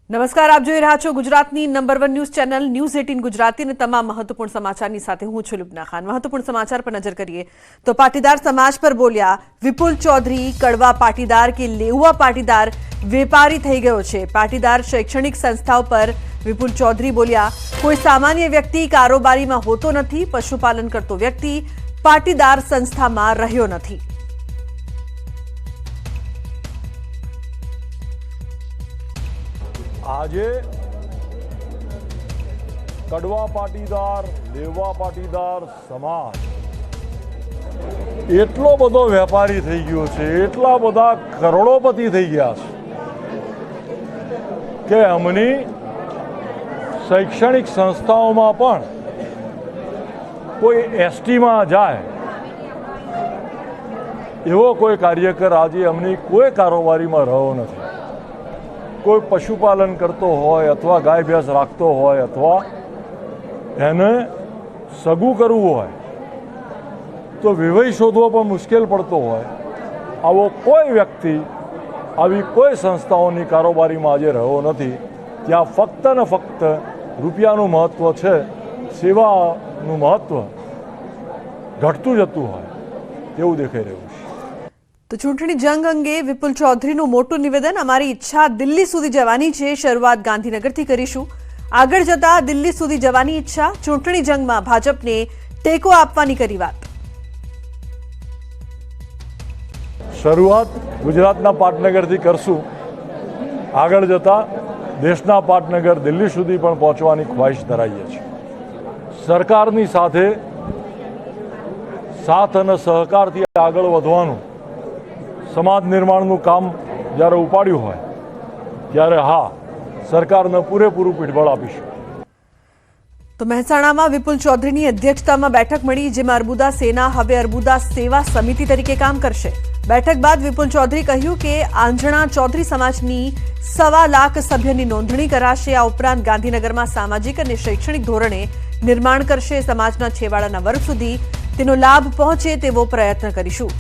નમસ્કાર, આપ જોઈ રહ્યા છો ગુજરાતની number 1 news channel news 18 Gujarati અને તમામ મહત્વપૂર્ણ સમાચારની સાથે હું છું લુબના ખાન। મહત્વપૂર્ણ સમાચાર પર નજર કરીએ તો પાટીદાર સમાજ પર બોલ્યા વિપુલ ચૌધરી, કડવા પાટીદાર કે લેઉવા પાટીદાર વેપારી થઈ ગયો છે। પાટીદાર શૈક્ષણિક સંસ્થાઓ પર વિપુલ ચૌધરી બોલ્યા કોઈ સામાન્ય વ્યક્તિ કારોબારીમાં હોતો નથી, પશુપાલન કરતો વ્યક્તિ પાટીદાર સંસ્થામાં રહ્યો નથી। આજે કડવા પાટીદાર, લેવા પાટીદાર સમાજ એટલો બધો વેપારી થઈ ગયો છે, એટલા બધા કરોડોપતિ થઈ ગયા છે કે અમની શૈક્ષણિક સંસ્થાઓમાં પણ કોઈ એસટીમાં જાય એવો કોઈ કાર્યકર આજે અમની કોઈ કારોબારીમાં રહ્યો નથી। કોઈ પશુપાલન કરતો હોય અથવા ગાય ભેંસ રાખતો હોય અથવા એને સગું કરવું હોય તો વિવય શોધવો પણ મુશ્કેલ પડતો હોય, આવો કોઈ વ્યક્તિ આવી કોઈ સંસ્થાઓની કારોબારીમાં આજે રહ્યો નથી। ત્યાં ફક્ત ને ફક્ત રૂપિયાનું મહત્ત્વ છે, સેવાનું મહત્ત્વ ઘટતું જતું હોય તેવું દેખાઈ રહ્યું છે। તો ચૂંટણી જંગ અંગે વિપુલ ચૌધરીનું મોટું નિવેદન, અમારી ઈચ્છા દિલ્હી સુધી જવાની છે, શરૂઆત ગાંધીનગરથી કરીશું, આગળ જતા દિલ્હી સુધી જવાની ઈચ્છા, ચૂંટણી જંગમાં ભાજપને ટેકો આપવાની કરી વાત। શરૂઆત ગુજરાતના પાટનગરથી કરશું, આગળ જતા દેશના પાટનગર દિલ્હી સુધી પણ પહોંચવાની ખ્વાહિશ ધરાવીએ છીએ। સરકારની સાથે સાથ અને સહકારથી આગળ વધવાનું, સમાજ નિર્માણનું કામ જ્યારે ઉપાડ્યું હોય ત્યારે હા, સરકારને પૂરેપૂરું પીઠબળ આપીશું। તો મહેસાણામાં વિપુલ ચૌધરીની અધ્યક્ષતામાં બેઠક મળી, જેમાં અર્બુદા સેના હવે અર્બુદા સેવા સમિતિ તરીકે કામ કરશે। બેઠક બાદ વિપુલ ચૌધરી કહ્યું કે આંજણા ચૌધરી સમાજની 1.25 લાખ સભ્યની નોંધણી કરાશે। આ ઉપરાંત ગાંધીનગરમાં સામાજિક અને શૈક્ષણિક ધોરણે નિર્માણ કરશે। સમાજના છેવાડાના વર્ગ સુધી તેનો લાભ પહોંચે તેવો પ્રયત્ન કરીશું।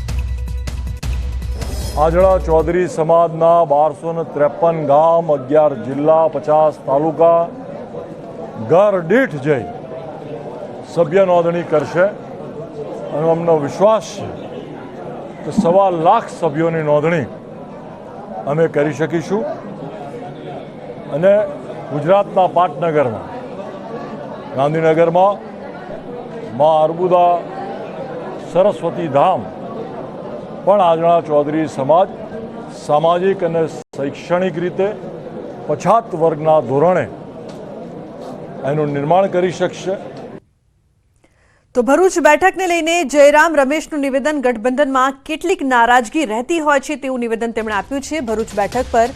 આંજણા ચૌધરી સમાજના 1253 ગામ, 11 જિલ્લા, 50 તાલુકા ઘર દીઠ જઈ સભ્ય નોંધણી કરશે અને અમને વિશ્વાસ છે કે 1.25 લાખ સભ્યોની નોંધણી અમે કરી શકીશું અને ગુજરાતના પાટનગરમાં, ગાંધીનગરમાં મા અર્બુદા સરસ્વતી ધામ પણ આંજણા ચૌધરી સમાજ સામાજિક અને શૈક્ષણિક રીતે પછાત વર્ગના ધોરણે એનું નિર્માણ કરી શકશે। તો ભરૂચ બેઠકને લઈને જયરામ રમેશનું નિવેદન, ગઠબંધનમાં કેટલીક નારાજગી રહેતી હોય છે તેવું નિવેદન તેમણે આપ્યું છે। ભરૂચ બેઠક પર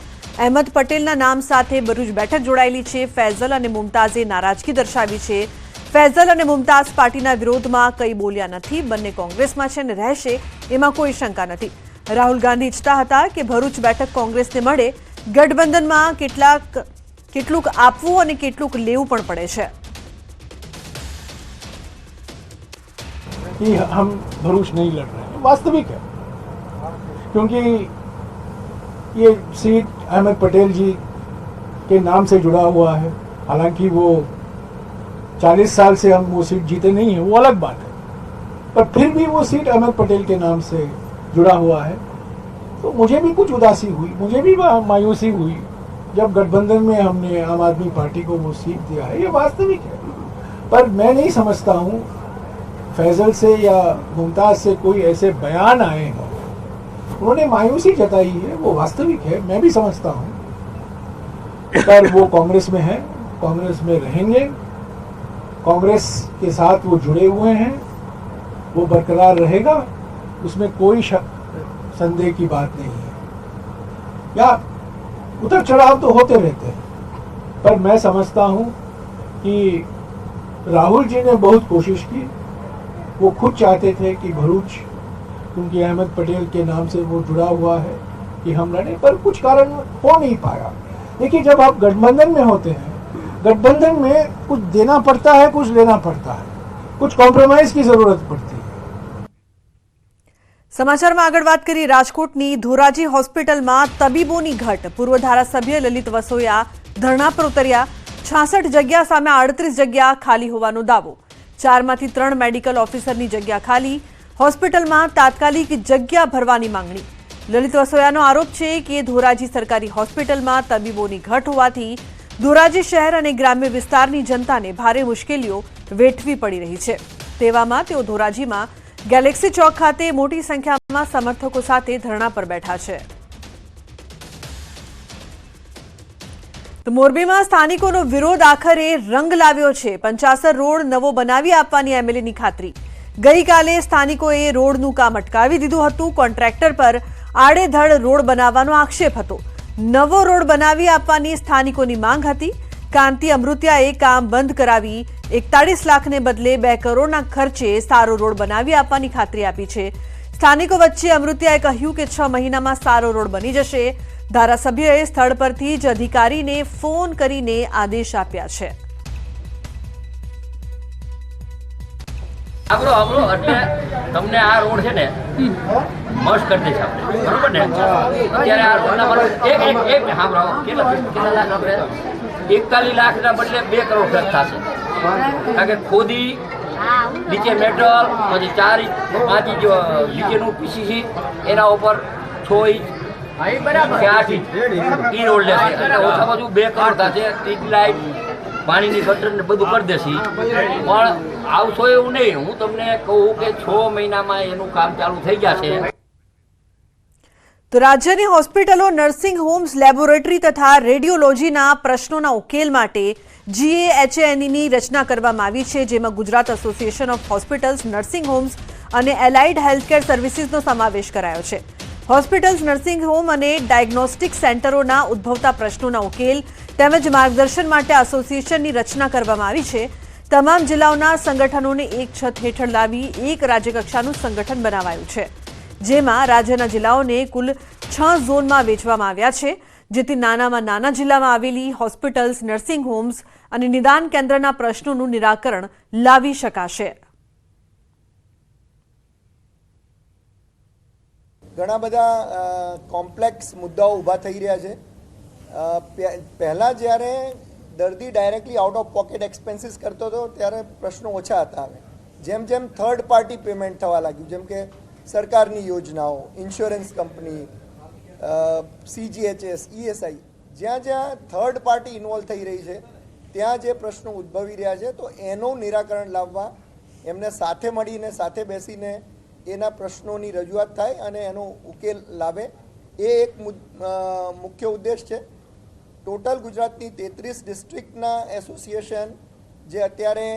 અહેમદ પટેલના નામ સાથે ભરૂચ બેઠક જોડાયેલી છે। ફૈઝલ અને મુમતાઝે નારાજગી દર્શાવી છે। ફૈઝલ અને મુમતાઝ પાર્ટીના વિરોધમાં કંઈ બોલ્યા નથી, બંને કોંગ્રેસમાં છે અને રહેશે એમાં કોઈ શંકા નથી। રાહુલ ગાંધી ઈચ્છતા હતા કે ભરૂચ બેઠક કોંગ્રેસને મળે, ગઠબંધનમાં કેટલુંક આપવું અને કેટલુંક લેવું પણ પડે છે। कि हम भरूच नहीं लड़ रहे हैं, वास्तविक है, क्योंकि ये सीट अहमद पटेल जी के नाम से जुड़ा हुआ है। हालांकि वो 40 साल से हम वो सीट जीते नहीं हैं, वो अलग बात है, पर फिर भी वो सीट अहमद पटेल के नाम से जुड़ा हुआ है। तो मुझे भी कुछ उदासी हुई, मुझे भी मायूसी हुई जब गठबंधन में हमने आम आदमी पार्टी को वो सीट दिया है, ये वास्तविक है। पर मैं नहीं समझता हूँ फैजल से या मुमताज से कोई ऐसे बयान आए हैं, उन्होंने मायूसी जताई है, वो वास्तविक है, मैं भी समझता हूँ। पर वो कांग्रेस में है, कांग्रेस में रहेंगे, कांग्रेस के साथ वो जुड़े हुए हैं, वो बरकरार रहेगा, उसमें कोई संदेह की बात नहीं है। या उतर चढ़ाव तो होते रहते हैं, पर मैं समझता हूँ कि राहुल जी ने बहुत कोशिश की। वो खुद चाहते थे कि भरूच, क्योंकि अहमद पटेल के नाम से वो जुड़ा हुआ है, कि हम लड़े, पर कुछ कारण हो नहीं पाया। देखिए, जब आप गठबंधन में होते हैं, गठबंधन में कुछ देना पड़ता है, कुछ लेना पड़ता है, कुछ कॉम्प्रोमाइज की जरूरत पड़ती है। સમાચારમાં આગળ વાત કરી રાજકોટની ધોરાજી હોસ્પિટલમાં તબીબોની ઘટ। પૂર્વ ધારાસભ્ય લલિત વસોયા ધરણા પર ઉતર્યા. 66 જગ્યા સામે 38 જગ્યા ખાલી હોવાનો દાવો. 4માંથી 3 મેડિકલ ઓફિસરની જગ્યા ખાલી. હોસ્પિટલમાં તાત્કાલિક જગ્યા ભરવાની માંગણી. લલિત વસોયાનો આરોપ છે કે ધોરાજી સરકારી હોસ્પિટલમાં તબીબોની ઘટ હોવાથી ધોરાજી શહેર અને ગ્રામ્ય વિસ્તારની જનતાને ભારે મુશ્કેલીઓ વેઠવી પડી રહી છે. તેવામાં તેઓ ધોરાજીમાં ગેલેક્સી ચોક ખાતે મોટી સંખ્યામાં સમર્થકો સાથે ધરણા પર બેઠા છે. તો મોરબીમાં સ્થાનિકોનો વિરોધ આખરે રંગ લાવ્યો છે. પંચાસર રોડ નવો બનાવી આપવાની એમએલએની ખાતરી. ગઈકાલે સ્થાનિકોએ રોડનું કામ અટકાવી દીધું હતું. કોન્ટ્રાક્ટર પર આડેધડ રોડ બનાવવાનો આક્ષેપ હતો. નવો રોડ બનાવી આપવાની સ્થાનિકોની માંગ હતી. કાંતિ અમૃતિયાએ કામ બંધ કરાવી 41 લાખને બદલે 2 કરોડના ખર્ચે સારો રોડ બનાવી આપવાની ખાતરી આપી છે. સ્થાનિકો વચ્ચે અમૃતિયાએ કહ્યું કે 6 મહિનામાં સારો રોડ બની જશે. ધારાસભ્યએ સ્થળ પરથી જ અધિકારીને ફોન કરીને આદેશ આપ્યા છે. એટલે તમને આ રોડ છે ને મસ્ત કરી દે છે આપણે, બરોબર ને? અત્યારે આ રોડના બરોબર એક સાંભળો, કેટલા લાખ આપણે 41 લાખના બદલે 2 કરોડ ખર્ચ થશે. કારણ કે ખોદી નીચે મેટલ, પછી 4 ઇંચ 5 ઇંચ નીચેનું પીસીસી, એના ઉપર 6 ઇંચ કે 8 ઇંચ એ રોડ લેશે. એટલે ઓછામાં ઓછું 2 કરોડ થશે. સ્ટ્રીટ લાઇટ, પાણીની ગટર ને બધું કરી દેશે. પણ આવશો એવું નહીં. હું તમને કહું કે 6 મહિનામાં એનું કામ ચાલુ થઈ જશે. તો રાજ્યની હોસ્પિટલો, નર્સિંગ હોમ્સ, લેબોરેટરી તથા રેડિયોલોજીના પ્રશ્નોના ઉકેલ માટે GAHNEની રચના કરવામાં આવી છે, જેમાં Gujarat association of hospitals, nursing homes અને એલાઇડ હેલ્થકેર સર્વિસીસનો સમાવેશ કરાયો છે. હોસ્પિટલ્સ, નર્સિંગ હોમ અને ડાયગ્નોસ્ટિક સેન્ટરોના ઉદ્ભવતા પ્રશ્નોના ઉકેલ તેમજ માર્ગદર્શન માટે એસોસિએશનની રચના કરવામાં આવી છે. તમામ જિલ્લાઓના સંગઠનોને એક છત હેઠળ લાવી એક રાજ્યકક્ષાનું સંગઠન બનાવાયું છે, જેમાં રાજ્યના જિલ્લાઓને કુલ 6 ઝોનમાં વહેંચવામાં આવ્યા છે, જેથી નાનામાં નાના જિલ્લામાં આવેલી હોસ્પિટલ્સ, નર્સિંગ હોમ્સ અને નિદાન કેન્દ્રના પ્રશ્નોનું નિરાકરણ લાવી શકાશે. ઘણા બધા કોમ્પ્લેક્સ મુદ્દાઓ ઊભા થઈ રહ્યા છે. પહેલાં જ્યારે દર્દી directly out of pocket expenses કરતો હતો ત્યારે પ્રશ્નો ઓછા હતા. હવે જેમ જેમ થર્ડ પાર્ટી પેમેન્ટ થવા લાગ્યું, જેમ કે સરકારની યોજનાઓ, ઇન્સ્યોરન્સ કંપની, CGHS, ESI, જ્યાં જ્યાં થર્ડ પાર્ટી ઇન્વોલ્વ થઈ રહી છે ત્યાં જે પ્રશ્નો ઉદ્ભવી રહ્યા છે, તો એનું નિરાકરણ લાવવા એમને સાથે મળીને, સાથે બેસીને એના પ્રશ્નોની રજૂઆત થાય અને એનો ઉકેલ લાવે, એ એક મુખ્ય ઉદ્દેશ છે. ટોટલ ગુજરાતની 33 ડિસ્ટ્રિક્ટના એસોસિએશન જે અત્યારે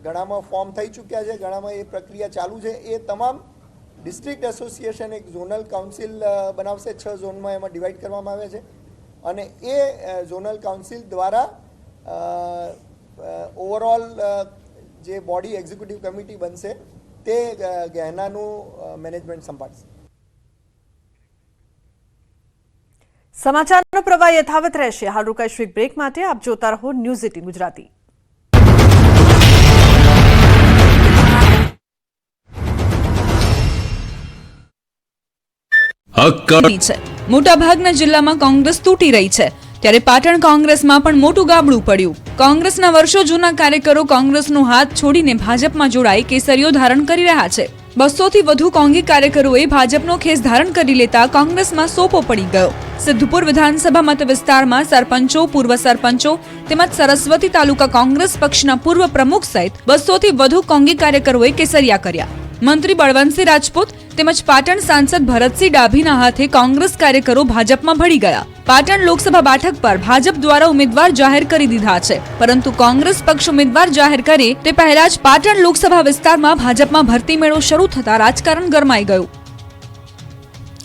ઘણામાં ફોર્મ થઈ ચૂક્યા છે, ઘણામાં એ પ્રક્રિયા ચાલુ છે, એ તમામ ડિસ્ટ્રિક્ટ એસોસિએશન એક ઝોનલ કાઉન્સિલ બનાવશે. 6 ઝોનમાં એમાં ડિવાઈડ કરવામાં આવે છે અને એ ઝોનલ કાઉન્સિલ દ્વારા ઓવરઓલ જે બોડી એક્ઝિક્યુટિવ કમિટી બનશે તે ગહેનાનું મેનેજમેન્ટ સંભાળશે. સમાચારનો પ્રવાહ યથાવત રહેશે. હાલ રોકાઈશું એક બ્રેક માટે. આપ જોતા રહો ન્યૂઝ 18 ગુજરાતી. મોટાભાગના જિલ્લામાં કોંગ્રેસ તૂટી રહી છે, ત્યારે પાટણ કોંગ્રેસમાં પણ મોટું ગાબડું પડ્યું. કોંગ્રેસના વર્ષો જૂના કાર્યકરો કોંગ્રેસનો હાથ છોડીને ભાજપમાં જોડાઈ કેસરીઓ ધારણ કરી રહ્યા છે. 200 થી વધુ કોંગી કાર્યકરોએ ભાજપનો ખેસ ધારણ કરી લેતા કોંગ્રેસમાં સોપો પડી ગયો. સિદ્ધપુર વિધાનસભા મત વિસ્તારમાં સરપંચો, પૂર્વ સરપંચો તેમજ સરસ્વતી તાલુકા કોંગ્રેસ પક્ષના પૂર્વ પ્રમુખ સહિત 200 થી વધુ કોંગી કાર્યકરોએ કેસરિયા કર્યા. મંત્રી બળવંતસિંહ રાજપૂત તેમજ પાટણ સાંસદ ભરતસિંહ ડાભીના હાથે કોંગ્રેસ કાર્યકરો ભાજપમાં ભળી ગયા. પાટણ લોકસભા બેઠક પર ભાજપ દ્વારા ઉમેદવાર જાહેર કરી દીધા છે, પરંતુ કોંગ્રેસ પક્ષ ઉમેદવાર જાહેર કરે તે પહેલા જ પાટણ લોકસભા વિસ્તારમાં ભાજપમાં ભરતી મેળો શરૂ થતા રાજકારણ ગરમાઈ ગયું.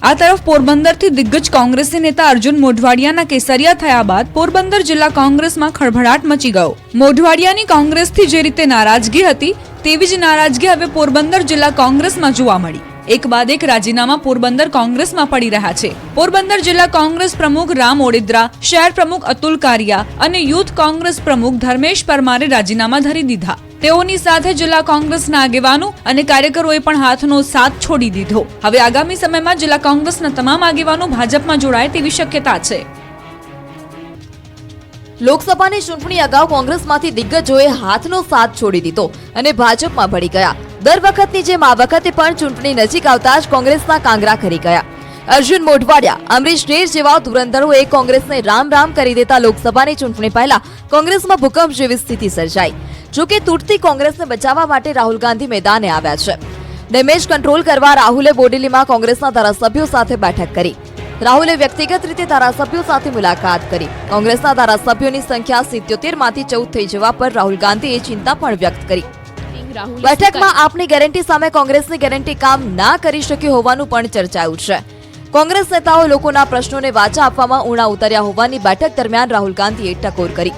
આ તરફ પોરબંદરથી દિગ્ગજ કોંગ્રેસી નેતા અર્જુન મોઢવાડિયાના કેસરિયા થયા બાદ પોરબંદર જિલ્લા કોંગ્રેસમાં ખળભળાટ મચી ગયો. મોઢવાડિયાની કોંગ્રેસથી જે રીતે નારાજગી હતી તેવી જ નારાજગી હવે પોરબંદર જિલ્લા કોંગ્રેસમાં જોવા મળી. એક બાદ એક રાજીનામા પોરબંદર કોંગ્રેસમાં પડી રહ્યા છે. પોરબંદર જિલ્લા કોંગ્રેસ પ્રમુખ રામ ઓડિદ્રા, શહેર પ્રમુખ અતુલ કારિયા અને યુથ કોંગ્રેસ પ્રમુખ ધર્મેશ પરમારે રાજીનામા ધરી દીધા. તેઓની સાથે જિલ્લા કોંગ્રેસના આગેવાનો અને કાર્યકરોએ પણ હાથનો સાથ છોડી દીધો. હવે આગામી સમયમાં જિલ્લા કોંગ્રેસના તમામ આગેવાનો ભાજપમાં જોડાય તેવી શક્યતા છે. લોકસભાની ચૂંટણી અગાઉ કોંગ્રેસમાંથી દિગ્ગજોએ હાથનો સાથ છોડી દીધો અને ભાજપમાં ભળી ગયા. દર વખતની જેમ આ વખતે પણ ચૂંટણી નજીક આવતા જ કોંગ્રેસના કાંગરા ખરી ગયા. અર્જુન મોઢવાડિયા, અમરીશ ઢેર જેવા ધુરંધરોએ કોંગ્રેસને રામ રામ કરી દેતા લોકસભાની ચૂંટણી પહેલા કોંગ્રેસમાં ભૂકંપ જેવી સ્થિતિ સર્જાઈ. જોકે તૂટતી કોંગ્રેસને બચાવવા માટે રાહુલ ગાંધી મેદાને આવ્યા છે. ડેમેજ કંટ્રોલ કરવા રાહુલે બોડેલીમાં કોંગ્રેસના ધારાસભ્યો સાથે બેઠક કરી. રાહુલે વ્યક્તિગત રીતે ધારાસભ્યો સાથે મુલાકાત કરી. કોંગ્રેસના ધારાસભ્યોની સંખ્યા 77 માંથી 14 થઈ જવા પર રાહુલ ગાંધીએ ચિંતા પણ વ્યક્ત કરી. બેઠકમાં આપની ગેરંટી સામે કોંગ્રેસની ગેરંટી કામ ના કરી શકી હોવાનું પણ ચર્ચાયું છે. કોંગ્રેસ નેતાઓ લોકોના પ્રશ્નોને વાચા આપવામાં ઊણા ઉતર્યા હોવાની બેઠક દરમિયાન રાહુલ ગાંધીએ ટકોર કરી.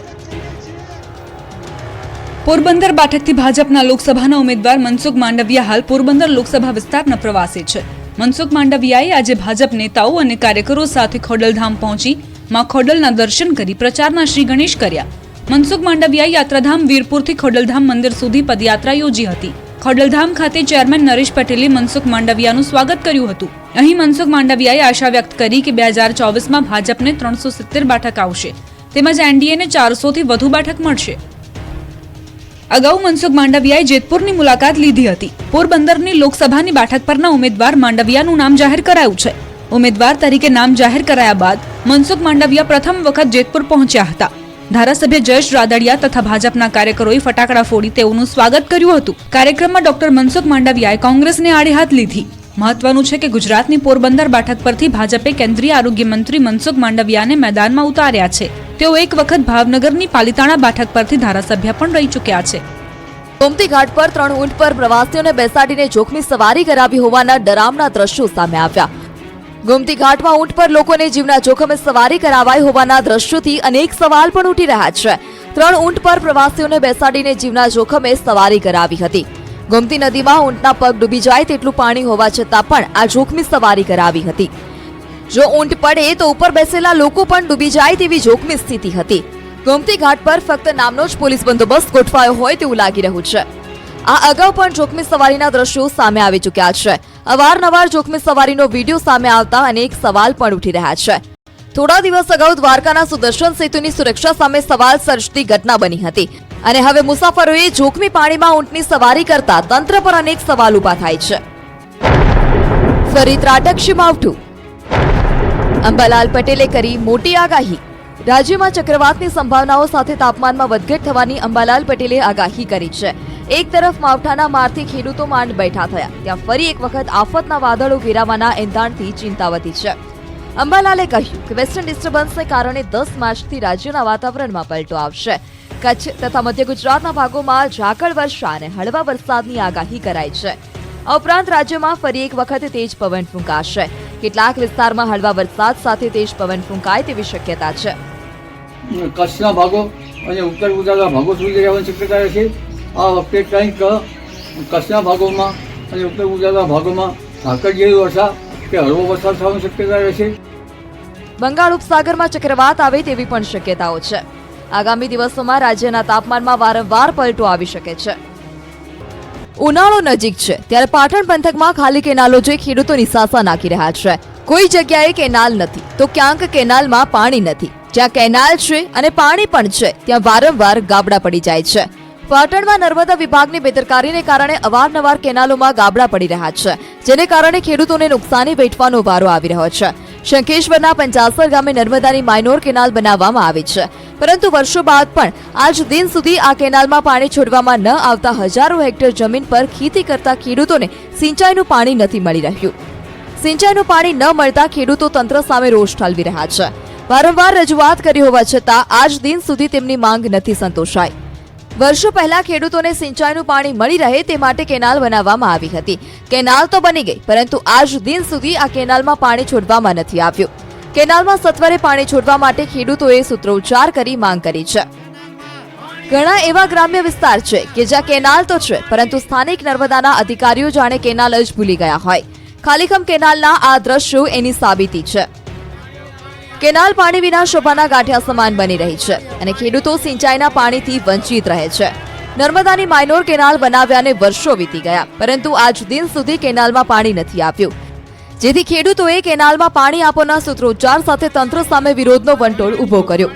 પોરબંદર બેઠકથી ભાજપના લોકસભાના ઉમેદવાર મનસુખ માંડવિયા હાલ પોરબંદર લોકસભા વિસ્તારના પ્રવાસે છે. મનસુખ માંડવિયાએ આજે ભાજપ નેતાઓ અને કાર્યકરો સાથે ખોડલધામ પહોંચી માં ખોડલના દર્શન કરી પ્રચારના શ્રી ગણેશ કર્યા. મનસુખ માંડવિયાએ યાત્રાધામ વીરપુરથી ખોડલધામ મંદિર સુધી પદયાત્રા યોજી હતી. ખોડલધામ ખાતે ચેરમેન નરેશ પટેલે મનસુખ માંડવિયાનું સ્વાગત કર્યું હતું. અહીં મનસુખ માંડવિયાએ આશા વ્યક્ત કરી કે 2024માં ભાજપને 370 બેઠક આવશે તેમજ એનડીએને 400થી વધુ બેઠક મળશે. અગાઉ મનસુખ માંડવિયાએ જેતપુરની મુલાકાત લીધી હતી. પોરબંદરની લોકસભાની બેઠક પરના ઉમેદવાર માંડવિયાનું નામ જાહેર કરાયું છે. ઉમેદવાર તરીકે નામ જાહેર કરાયા બાદ મનસુખ માંડવિયા પ્રથમ વખત જેતપુર પહોંચ્યા હતા. ધારાસભ્ય જયેશ રાદડિયા તથા ભાજપના કાર્યકરોએ ફટાકડા ફોડી તેઓનું સ્વાગત કર્યું હતું. કાર્યક્રમમાં ડોક્ટર મનસુખ માંડવિયાએ કોંગ્રેસને આડે હાથ લીધી. મહત્વનું છે કે ગુજરાતની પોરબંદર બેઠક પરથી ભાજપે કેન્દ્રીય આરોગ્ય મંત્રી મનસુખ માંડવિયાને મેદાનમાં ઉતાર્યા છે. તેઓ એક વખત ભાવનગરની પાલિતાણા બેઠક પરથી ધારાસભ્ય પણ રહી ચૂક્યા છે. ગોમતી ઘાટ પર 3 ઊંટ પર પ્રવાસીઓને બેસાડીને જોખમી સવારી કરાવી હોવાના ડરામણા દ્રશ્યો સામે આવ્યા. ગોમતી ઘાટમાં ઊંટ પર લોકોને જીવના જોખમે સવારી કરાવાઈ હોવાના દ્રશ્યોથી અનેક સવાલ પણ ઉઠી રહ્યા છે. 3 ઊંટ પર પ્રવાસીઓને બેસાડીને જીવના જોખમે સવારી કરાવી હતી. ગોમતી નદીમાં ઊંટના પગ ડૂબી જાય તેટલું પાણી હોવા છતાં પણ આ જોખમી સવારી કરાવી હતી. જો ઊંટ પડે તો ઉપર બેસેલા લોકો પણ ડૂબી જાય તેવી જોખમી સ્થિતિ હતી. ગોમતી ઘાટ પર ફક્ત નામનો જ પોલીસ બંદોબસ્ત ગોઠવાયો હોય તેવું લાગી રહ્યું છે. આ અગાઉ પણ જોખમી સવારીના દ્રશ્યો સામે આવી ચૂક્યા છે. અવારનવાર જોખમી સવારીનો વિડીયો સામે આવતા અનેક સવાલ પણ ઉઠી રહ્યા છે. થોડા દિવસ અગાઉ દ્વારકાના સુદર્શન સેતુની સુરક્ષા સામે સવાલ સર્જતી ઘટના બની હતી અને હવે મુસાફરોએ જોખમી પાણીમાં ઊંટની સવારી કરતા તંત્ર પર અનેક સવાલ ઉભા થાય છે. ફરી ત્રાટકશે માવઠું. અંબાલાલ પટેલે કરી મોટી આગાહી. રાજ્યમાં ચક્રવાતની સંભાવનાઓ સાથે તાપમાનમાં વધઘટ થવાની અંબાલાલ પટેલે આગાહી કરી છે. એક તરફ માવઠાના મારથી ખેડૂતો માંડ બેઠા થયા, ત્યાં ફરી એક વખત આફતના વાદળો ઘેરાવાના એંધાણથી ચિંતા વધી છે. અંબાલાલે કહ્યું કે વેસ્ટર્ન ડિસ્ટર્બન્સને કારણે 10 માર્ચથી રાજ્યના વાતાવરણમાં પલટો આવશે. કચ્છ તથા મધ્ય ગુજરાતના ભાગોમાં ઝાકળ વર્ષા અને હળવા વરસાદની આગાહી કરાઈ છે. આ ઉપરાંત રાજ્યમાં ફરી એક વખત તેજ પવન ફૂંકાશે. કેટલાક વિસ્તારમાં હળવા વરસાદ સાથે તેજ પવન ફૂંકાય તેવી શક્યતા છે. કચ્છના ભાગો અને ઉત્તર ગુજરાતના ભાગો સુધી રહેવાની શક્યતા રહેશે. આ વખતે કંઈક કચ્છના ભાગોમાં અને ઉત્તર ગુજરાતના ભાગોમાં ઝાકળ જેવી વર્ષા કે હળવો વરસાદ થવાની શક્યતા રહેશે. બંગાળ ઉપસાગરમાં ચક્રવાત આવે તેવી પણ શક્યતાઓ છે. આગામી દિવસોમાં રાજ્યના તાપમાનમાં વારંવાર પલટો આવી શકે છે. ઉનાળો નજીક છે ત્યારે પાટણ પંથકમાં ખાલી કેનાલો જોઈ ખેડૂતો નિસાસા નાખી રહ્યા છે. કોઈ જગ્યાએ કેનાલ નથી તો ક્યાંક કેનાલમાં પાણી નથી. જ્યાં કેનાલ છે અને પાણી પણ છે ત્યાં વારંવાર ગાબડા પડી જાય છે. પાટણમાં નર્મદા વિભાગની બેદરકારીને કારણે અવારનવાર કેનાલોમાં ગાબડા પડી રહ્યા છે, જેને કારણે ખેડૂતોને નુકસાની વેઠવાનો વારો આવી રહ્યો છે. શંખેશ્વરના પંચાસર ગામે નર્મદાની માઇનોર કેનાલ બનાવવામાં આવી છે, પરંતુ વર્ષો બાદ પણ આજ દિન સુધી આ કેનાલમાં પાણી છોડવામાં ન આવતા હજારો હેક્ટર જમીન પર ખેતી કરતા ખેડૂતોને સિંચાઈનું પાણી નથી મળી રહ્યું. સિંચાઈનું પાણી ન મળતા ખેડૂતો તંત્ર સામે રોષ ઠાલવી રહ્યા છે. વારંવાર રજૂઆત કરી હોવા છતાં આજ દિન સુધી તેમની માંગ નથી સંતોષાઈ. વર્ષો પહેલા ખેડૂતોને સિંચાઈનું પાણી મળી રહે તે માટે કેનાલ બનાવવામાં આવી હતી. કેનાલ તો બની ગઈ, પરંતુ આજ દિન સુધી આ કેનાલમાં પાણી છોડવામાં નથી આવ્યું. કેનાલમાં સત્વરે પાણી છોડવા માટે ખેડૂતોએ સૂત્રોચ્ચાર કરી માંગ કરી છે. ઘણા એવા ગ્રામ્ય વિસ્તાર છે કે જ્યાં કેનાલ તો છે, પરંતુ સ્થાનિક નર્મદાના અધિકારીઓ જાણે કેનાલ જ ભૂલી ગયા હોય. ખાલીખમ કેનાલના આ દ્રશ્યો એની સાબિતી છે. કેનાલ પાણી વિના શોભાના ગાંઠિયા સમાન બની રહી છે અને ખેડૂતો સિંચાઈના પાણીથી વંચિત રહે છે. નર્મદાની માઇનોર કેનાલ બનાવ્યાને વર્ષો વીતી ગયા, પરંતુ આજ દિન સુધી કેનાલમાં પાણી નથી આવ્યું, જેથી ખેડૂતોએ કેનાલમાં પાણી આપોના સૂત્રોચ્ચાર સાથે તંત્ર સામે વિરોધનો વંટોળ ઉભો કર્યો.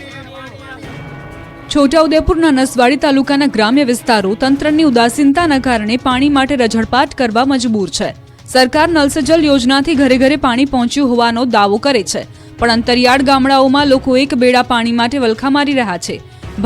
છોટાઉદેપુરના નસવાડી તાલુકાના ગ્રામ્ય વિસ્તારો તંત્રની ઉદાસીનતાના કારણે પાણી માટે રઝળપાટ કરવા મજબૂર છે. સરકાર નલ સે જલ યોજનાથી ઘરે ઘરે પાણી પહોંચ્યું હોવાનો દાવો કરે છે, પણ અંતરિયાળ ગામડાઓમાં લોકો એક બેડા પાણી માટે વલખા મારી રહ્યા છે.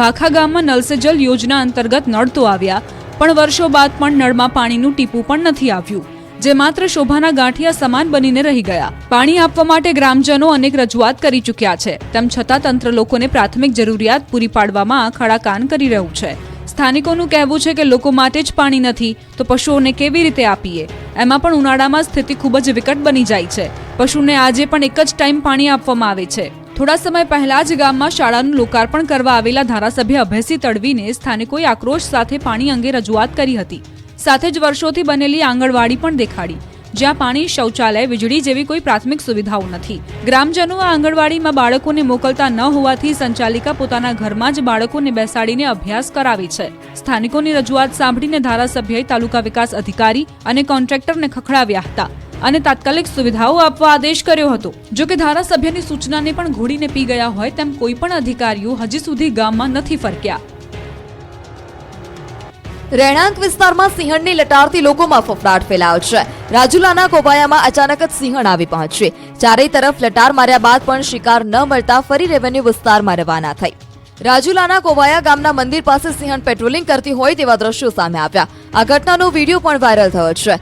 ભાખા ગામમાં નલ સે જલ યોજના અંતર્ગત નળ તો આવ્યા, પણ વર્ષો બાદ પણ નળમાં પાણીનું ટીપું પણ નથી આવ્યું, જે માત્ર શોભાના ગાંઠિયા સમાન બનીને રહી ગયા. પાણી આપવા માટે ગ્રામજનો અનેક રજૂઆત કરી ચૂક્યા છે, તેમ છતાં તંત્ર લોકોને પ્રાથમિક જરૂરિયાત પૂરી પાડવામાં આખાડા કાન કરી રહ્યું છે. સ્થાનિકોનું કહેવું છે કે લોકો માટે જ પાણી નથી તો પશુઓને કેવી રીતે આપીએ? એમાં પણ ઉનાળામાં સ્થિતિ ખૂબ જ વિકટ બની જાય છે. પશુને આજે પણ એક જ ટાઈમ પાણી આપવામાં આવે છે. થોડા સમય પહેલા જ ગામમાં શાળાનું લોકાર્પણ કરવા આવેલા ધારાસભ્ય અભયસિંહ તડવીને સ્થાનિકોએ આક્રોશ સાથે પાણી અંગે રજૂઆત કરી હતી. સાથે જ વર્ષોથી બનેલી આંગણવાડી પણ દેખાડી, જ્યાં પાણી, શૌચાલય, વીજળી જેવી કોઈ પ્રાથમિક સુવિધાઓ નથી. ગ્રામજનો આ આંગણવાડીમાં બાળકોને મોકલતા ન હોવાથી સંચાલિકા પોતાના ઘરમાં જ બાળકોને બેસાડીને અભ્યાસ કરાવે છે. સ્થાનિકોની રજૂઆત સાંભળીને ધારાસભ્યએ તાલુકા વિકાસ અધિકારી અને કોન્ટ્રાક્ટરને ખખડાવ્યા હતા અને તાત્કાલિક સુવિધાઓ આપવા આદેશ કર્યો હતો. જો કે ધારાસભ્યની સૂચનાને પણ ઘોડીને પી ગયા હોય તેમ કોઈ પણ અધિકારીઓ હજી સુધી ગામમાં નથી ફરક્યા. રહેણાંક વિસ્તારમાં સિંહણની લટારથી લોકોમાં ફફડાટ ફેલાયો છે. રાજુલાના કોબાયામાં અચાનક જ સિંહણ આવી પહોંચી. ચારેય તરફ લટાર માર્યા બાદ પણ શિકાર ન મળતા ફરી રેવન્યુ વિસ્તારમાં રવાના થઈ. રાજુલાના કોબાયા ગામના મંદિર પાસે સિંહણ પેટ્રોલિંગ કરતી હોય તેવા દ્રશ્યો સામે આવ્યા. આ ઘટનાનો વિડીયો પણ વાયરલ થયો છે.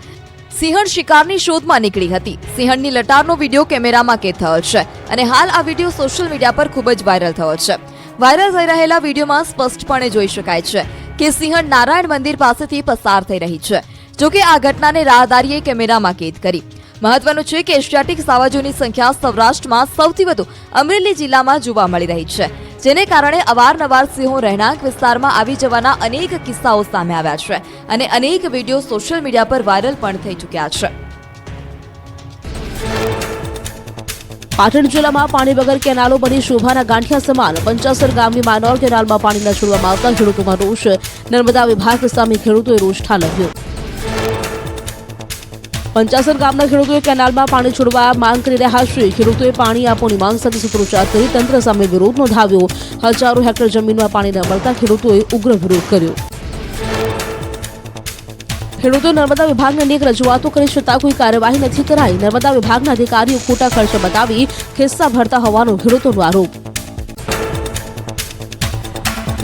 સિંહણ શિકારની શોધમાં નીકળી હતી. સિંહણની લટારનો વિડીયો કેમેરામાં કેદ થયો છે અને હાલ આ વિડીયો સોશિયલ મીડિયા પર ખૂબ જ વાયરલ થયો છે. વાયરલ થઈ રહેલા વિડીયોમાં સ્પષ્ટપણે જોઈ શકાય છે કે સિંહણ નારાયણ મંદિર પાસેથી પસાર થઈ રહી છે. જોકે આ ઘટનાને રાહદારીએ કેમેરામાં કેદ કરી. મહત્વનું છે કે એશિયાટિક સાવજોની સંખ્યા સૌરાષ્ટ્રમાં સૌથી વધુ અમરેલી જિલ્લામાં જોવા મળી રહી છે, જેને કારણે અવારનવાર સિંહો રહેણાંક વિસ્તારમાં આવી જવાના અનેક કિસ્સાઓ સામે આવ્યા છે અને અનેક વિડીયો સોશિયલ મીડિયા પર વાયરલ પણ થઈ ચૂક્યા છે. પાટણ જિલ્લામાં પાણી વગર કેનાલો બની શોભાના ગાંઠિયા સમાન. પંચાસર ગામની માનોર કેનાલમાં પાણી ન છોડવામાં આવતા ખેડૂતોમાં રોષ. નર્મદા વિભાગ સામે ખેડૂતોએ રોષ ઠાલવ્યો. પંચાસર ગામના ખેડૂતોએ કેનાલમાં પાણી છોડવા માંગ કરી રહ્યા છે. ખેડૂતોએ પાણી આપોની માંગ સાથે સૂત્રોચ્ચાર કરી તંત્ર સામે વિરોધ નોંધાવ્યો. હજારો હેક્ટર જમીનમાં પાણી ન મળતા ખેડૂતોએ ઉગ્ર વિરોધ કર્યો. ખેડૂતોએ નર્મદા વિભાગને અનેક રજૂઆતો કરી છતાં કોઈ કાર્યવાહી નથી કરાઈ. નર્મદા વિભાગના અધિકારીઓ ખોટા ખર્ચ બતાવી ખિસ્સા ભરતા હોવાનો ખેડૂતોનો આરોપ.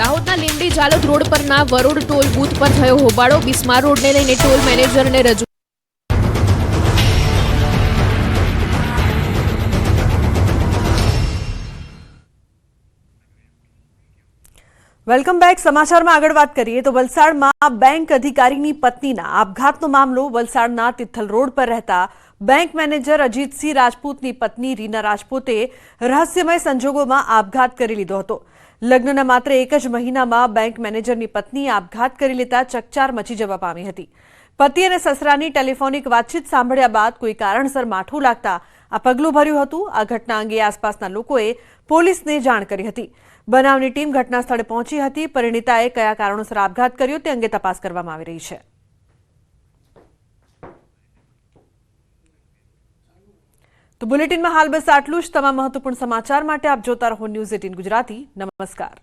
દાહોદના લીંબડી જાલોદ રોડ પરના વરોડ ટોલ બૂથ પર થયો હોબાળો. બિસ્માર રોડને લઈને ટોલ મેનેજરને રજૂ. Welcome back. સમાચારમાં આગળ વાત કરીએ તો વલસાડમાં બેંક અધિકારીની પત્નીના આપઘાતનો મામલો. વલસાડના તિથલ રોડ પર રહેતા બેંક મેનેજર અજીતસિંહ રાજપૂતની પત્ની રીના રાજપૂતે રહસ્યમય સંજોગોમાં આપઘાત કરી લીધો હતો. લગ્નના માત્ર એક જ મહિનામાં બેંક મેનેજરની પત્નીએ આપઘાત કરી લેતા ચકચાર મચી જવા પામી હતી. પતિ અને સસરાની ટેલિફોનિક વાતચીત સાંભળ્યા બાદ કોઈ કારણસર માઠું લાગતા આ પગલું ભર્યું હતું. આ ઘટના અંગે આસપાસના લોકોએ પોલીસને જાણ કરી હતી. બનાવની ટીમ ઘટના સ્થળે પહોંચી હતી. પરિણીતાએ કયા કારણોસર આપઘાત કર્યો તે અંગે તપાસ કરવામાં આવી રહી છે. તો બુલેટિનમાં હાલ બસ આટલું જ. તમામ મહત્વપૂર્ણ સમાચાર માટે આપ જોતા રહો ન્યૂઝ 18 ગુજરાતી. નમસ્કાર.